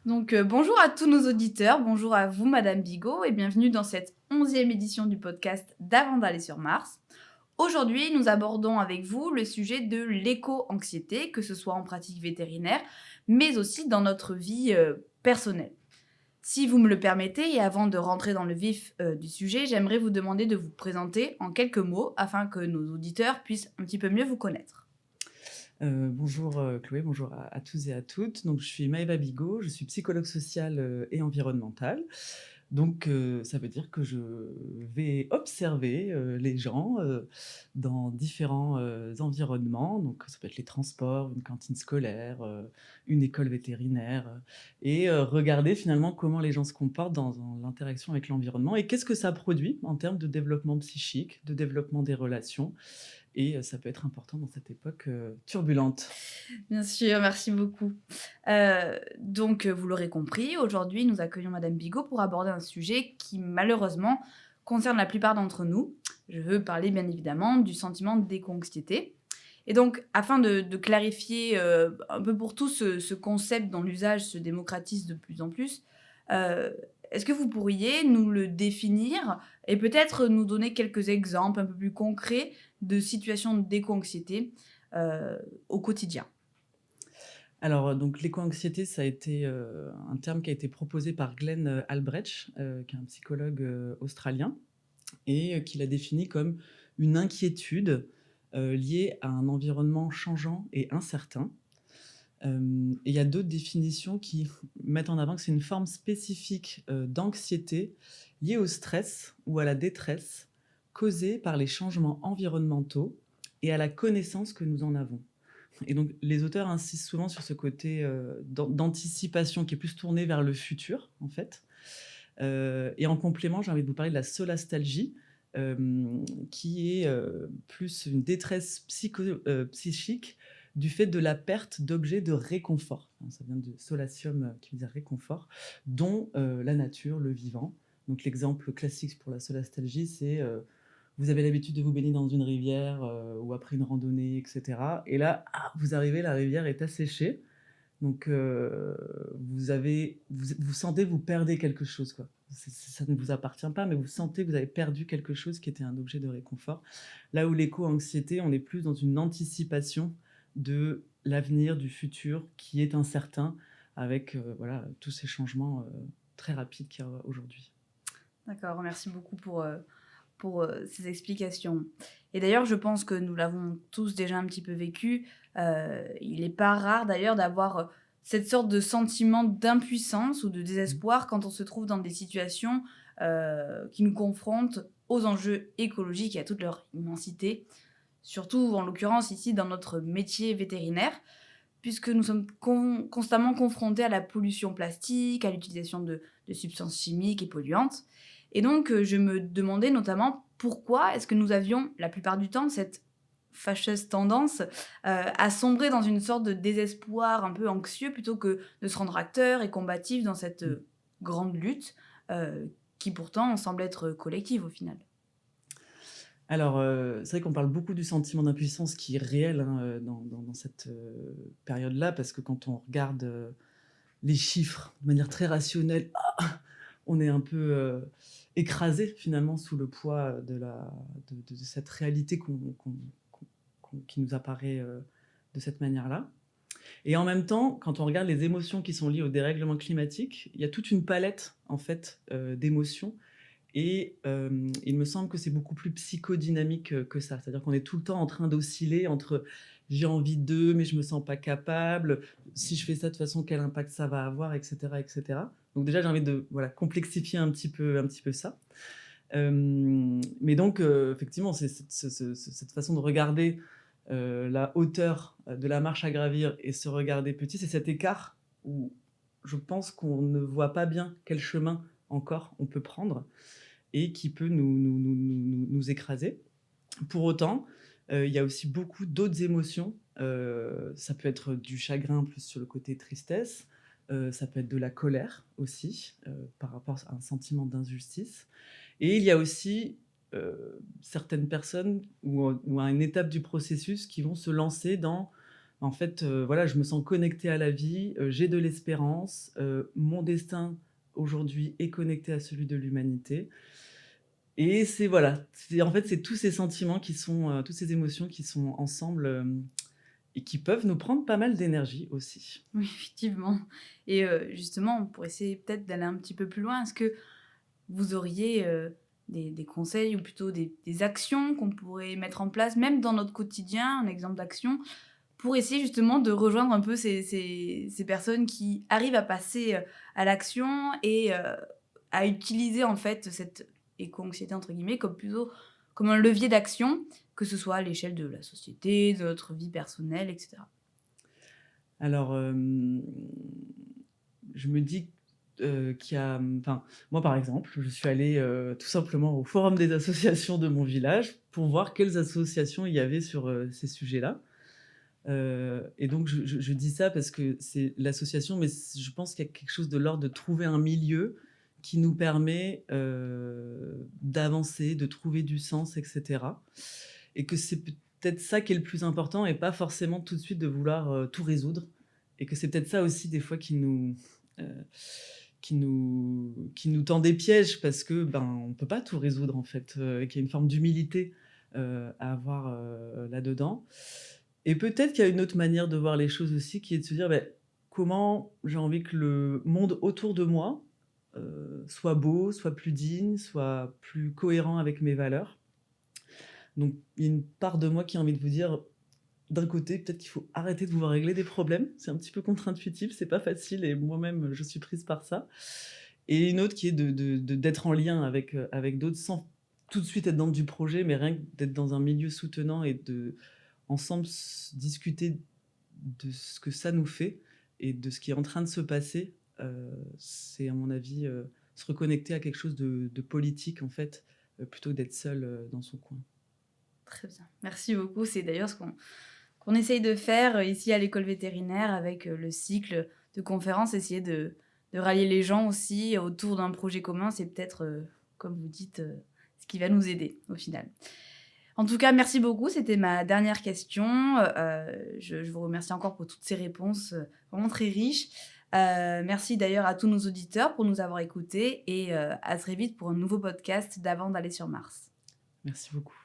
Bonjour à tous nos auditeurs, bonjour à vous Madame Bigot et bienvenue dans cette 11e édition du podcast d'Avant d'aller sur Mars. Aujourd'hui, nous abordons avec vous le sujet de l'éco-anxiété, que ce soit en pratique vétérinaire, mais aussi dans notre vie personnelle. Si vous me le permettez, et avant de rentrer dans le vif du sujet, j'aimerais vous demander de vous présenter en quelques mots afin que nos auditeurs puissent un petit peu mieux vous connaître. Bonjour Chloé, bonjour à tous et à toutes. Donc, je suis Maëva Bigot, je suis psychologue sociale et environnementale. Donc, ça veut dire que je vais observer les gens dans différents environnements. Donc, ça peut être les transports, une cantine scolaire, une école vétérinaire, et regarder finalement comment les gens se comportent dans l'interaction avec l'environnement et qu'est-ce que ça produit en termes de développement psychique, de développement des relations. Et ça peut être important dans cette époque turbulente. Bien sûr, merci beaucoup. Vous l'aurez compris, aujourd'hui, nous accueillons Madame Bigot pour aborder un sujet qui, malheureusement, concerne la plupart d'entre nous. Je veux parler, bien évidemment, du sentiment d'éco-anxiété. Et donc, afin de clarifier un peu pour tous ce concept dont l'usage se démocratise de plus en plus, heu, est-ce que vous pourriez nous le définir et peut-être nous donner quelques exemples un peu plus concrets de situations d'éco-anxiété, au quotidien? Alors, donc l'éco-anxiété, ça a été, un terme qui a été proposé par Glenn, Albrecht, qui est un psychologue, australien et qui l'a défini comme une inquiétude, liée à un environnement changeant et incertain. Et il y a d'autres définitions qui mettent en avant que c'est une forme spécifique, d'anxiété liée au stress ou à la détresse causée par les changements environnementaux et à la connaissance que nous en avons. Et donc, les auteurs insistent souvent sur ce côté d'anticipation qui est plus tourné vers le futur, en fait. Et en complément, j'ai envie de vous parler de la solastalgie, qui est plus une détresse psychique du fait de la perte d'objets de réconfort. Hein, ça vient de solatium, qui veut dire réconfort, dont la nature, le vivant. Donc l'exemple classique pour la solastalgie, c'est vous avez l'habitude de vous baigner dans une rivière ou après une randonnée, etc. Et là, vous arrivez, la rivière est asséchée. Donc, vous sentez, vous perdez quelque chose, quoi. Ça ne vous appartient pas, mais vous sentez que vous avez perdu quelque chose qui était un objet de réconfort. Là où l'éco-anxiété, on est plus dans une anticipation de l'avenir, du futur, qui est incertain, avec voilà, tous ces changements très rapides qu'il y a aujourd'hui. D'accord, merci beaucoup pour ces explications. Et d'ailleurs, je pense que nous l'avons tous déjà un petit peu vécu. Il n'est pas rare d'ailleurs d'avoir, cette sorte de sentiment d'impuissance ou de Mmh. désespoir quand on se trouve dans des situations, qui nous confrontent aux enjeux écologiques et à toute leur immensité. Surtout, en l'occurrence, ici, dans notre métier vétérinaire, puisque nous sommes constamment confrontés à la pollution plastique, à l'utilisation de substances chimiques et polluantes. Et donc, je me demandais notamment pourquoi est-ce que nous avions, la plupart du temps, cette fâcheuse tendance à sombrer dans une sorte de désespoir un peu anxieux plutôt que de se rendre acteur et combatif dans cette Mmh. grande lutte qui pourtant semble être collective au final. Alors, c'est vrai qu'on parle beaucoup du sentiment d'impuissance qui est réel, hein, dans cette, période-là, parce que quand on regarde, les chiffres de manière très rationnelle, on est un peu, écrasé finalement sous le poids de cette réalité qui nous apparaît, de cette manière-là. Et en même temps, quand on regarde les émotions qui sont liées au dérèglement climatique, il y a toute une palette en fait, d'émotions et il me semble que c'est beaucoup plus psychodynamique, que ça. C'est-à-dire qu'on est tout le temps en train d'osciller entre: «J'ai envie de, mais je me sens pas capable. Si je fais ça, de toute façon, quel impact ça va avoir?» et cetera, et cetera. Donc déjà, j'ai envie de, voilà, complexifier un petit peu ça. Mais donc effectivement, c'est cette façon de regarder, la hauteur, de la marche à gravir et se regarder petit, c'est cet écart où je pense qu'on ne voit pas bien quel chemin encore on peut prendre et qui peut nous écraser. Pour autant, il y a aussi beaucoup d'autres émotions. Ça peut être du chagrin plus sur le côté tristesse, ça peut être de la colère aussi, par rapport à un sentiment d'injustice et il y a aussi, certaines personnes ou à une étape du processus qui vont se lancer dans En fait, voilà, je me sens connectée à la vie, j'ai de l'espérance, mon destin aujourd'hui est connecté à celui de l'humanité et c'est voilà, en fait, c'est tous ces sentiments qui sont, toutes ces émotions qui sont ensemble, et qui peuvent nous prendre pas mal d'énergie aussi. Oui, effectivement. Et justement, pour essayer peut-être d'aller un petit peu plus loin, est-ce que vous auriez des conseils ou plutôt des actions qu'on pourrait mettre en place, même dans notre quotidien, un exemple d'action, pour essayer justement de rejoindre un peu ces personnes qui arrivent à passer à l'action et à utiliser en fait cette éco-anxiété entre guillemets comme plutôt comme un levier d'action, que ce soit à l'échelle de la société, de notre vie personnelle, etc. Alors, je me dis, qu'il y a, enfin, moi, par exemple, je suis allée, tout simplement au forum des associations de mon village pour voir quelles associations il y avait sur, ces sujets-là. Et donc je dis ça parce que c'est l'association, mais je pense qu'il y a quelque chose de l'ordre de trouver un milieu qui nous permet, d'avancer, de trouver du sens et cetera. Et que c'est peut-être ça qui est le plus important et pas forcément tout de suite de vouloir, tout résoudre et que c'est peut-être ça aussi des fois heu, qui nous tend des pièges parce que, ben, on peut pas tout résoudre en fait, et qu'il y a une forme d'humilité, à avoir, là-dedans. Et peut-être qu'il y a une autre manière de voir les choses aussi, qui est de se dire: «Beh, comment j'ai envie que le monde autour de moi, soit beau, soit plus digne, soit plus cohérent avec mes valeurs?» Donc il y a une part de moi qui a envie de vous dire, d'un côté, peut-être qu'il faut arrêter de vouloir régler des problèmes. C'est un petit peu contre-intuitif, c'est pas facile et moi-même, je suis prise par ça. Et une autre qui est d'être en lien avec d'autres sans tout de suite être dans du projet, mais rien que d'être dans un milieu soutenant et de ensemble discuter de ce que ça nous fait et de ce qui est en train de se passer. C'est à mon avis, se reconnecter à quelque chose de politique en fait, plutôt que d'être seul, dans son coin. Très bien. Merci beaucoup. C'est d'ailleurs ce qu'on essaye de faire ici à l'école vétérinaire avec le cycle de conférences, essayer de rallier les gens aussi autour d'un projet commun. C'est peut-être, comme vous dites, ce qui va nous aider au final. En tout cas, merci beaucoup. C'était ma dernière question. Je vous remercie encore pour toutes ces réponses vraiment très riches. Merci d'ailleurs à tous nos auditeurs pour nous avoir écoutés et à très vite pour un nouveau podcast d'Avant d'aller sur Mars. Merci beaucoup.